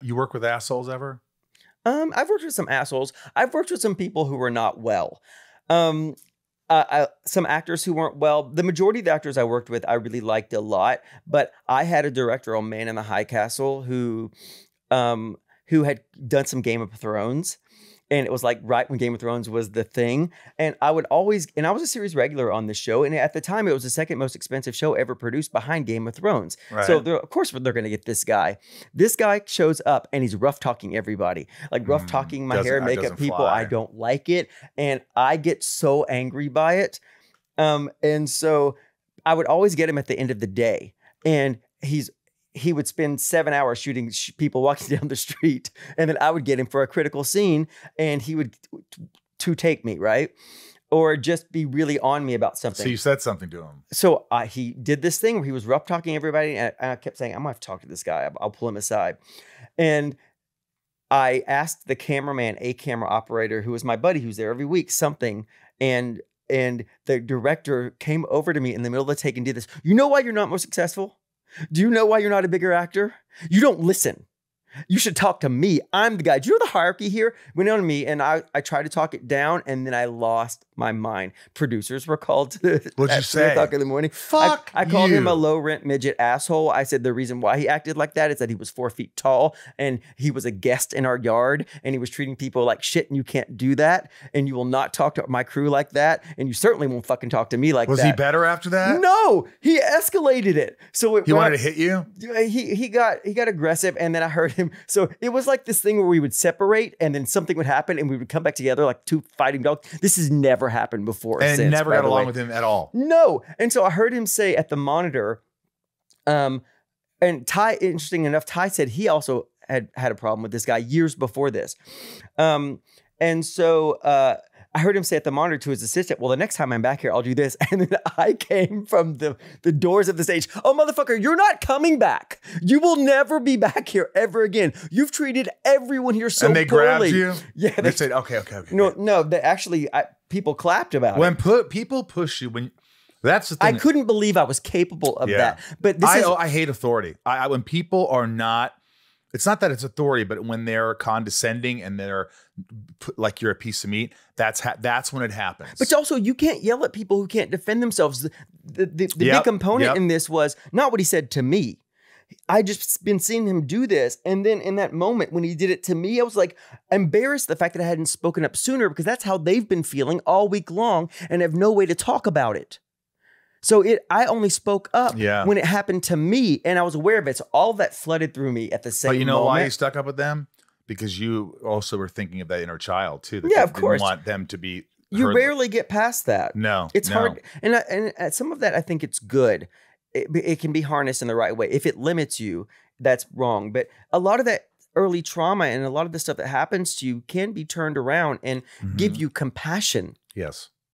You work with assholes ever? I've worked with some assholes. I've worked with some people who were not well. Some actors who weren't well. The majority of the actors I worked with, I really liked a lot. But I had a director on Man in the High Castle who had done some Game of Thrones. And it was like right when Game of Thrones was the thing. And I was a series regular on this show. And at the time, it was the second most expensive show ever produced behind Game of Thrones. Right. So of course, they're going to get this guy. This guy shows up and he's rough talking everybody, like rough talking my hair, makeup people. Fly. I don't like it. And I get so angry by it. And so I would always get him at the end of the day. And he would spend 7 hours shooting people walking down the street. And then I would get him for a critical scene and he would to take me, right? Or just be really on me about something. So you said something to him. So he did this thing where he was rough talking everybody. And I kept saying, I'm going to have to talk to this guy. I'll pull him aside. And I asked the cameraman, a camera operator who was my buddy, who's there every week, something. And the director came over to me in the middle of the take and did this. You know why you're not more successful? Do you know why you're not a bigger actor? You don't listen. You should talk to me. I'm the guy. Do you know the hierarchy here? Went on to me and I tried to talk it down and then I lost my mind. Producers were called to What'd you say? 3 o'clock in the morning. Fuck I called you. him a low rent midget asshole. I said the reason why he acted like that is that he was 4 feet tall and he was a guest in our yard and he was treating people like shit and you can't do that. And you will not talk to my crew like that. And you certainly won't fucking talk to me like that. Was he better after that? No, he escalated it. So he wanted to hit you? He got aggressive and then I heard him. So it was like this thing where we would separate and then something would happen and we would come back together like two fighting dogs. This has never happened before. And never got along with him at all. No. And so I heard him say at the monitor, and Ty, interesting enough, Ty said he also had a problem with this guy years before this. And so I heard him say at the monitor to his assistant, well, the next time I'm back here, I'll do this. And then I came from the doors of the stage. Oh, motherfucker, you're not coming back. You will never be back here ever again. You've treated everyone here so poorly. And they grabbed you? Yeah. They said, okay. No, they actually, people clapped about it. When people push you, that's the thing. I couldn't believe I was capable of that. But I hate authority. When people are not, it's not that it's authority, but when they're condescending and they're like you're a piece of meat, that's when it happens. But also, you can't yell at people who can't defend themselves. The big component in this was not what he said to me. I just been seeing him do this. And then in that moment when he did it to me, I was like embarrassed the fact that I hadn't spoken up sooner because that's how they've been feeling all week long and have no way to talk about it. So I only spoke up when it happened to me and I was aware of it. So all that flooded through me at the same moment. But you know why you stuck up with them? Because you also were thinking of that inner child too. That of course. Didn't want them to be You rarely get past that. No. It's hard. And some of that I think it's good. It can be harnessed in the right way. If it limits you, that's wrong. But a lot of that early trauma and a lot of the stuff that happens to you can be turned around and give you compassion. Yes.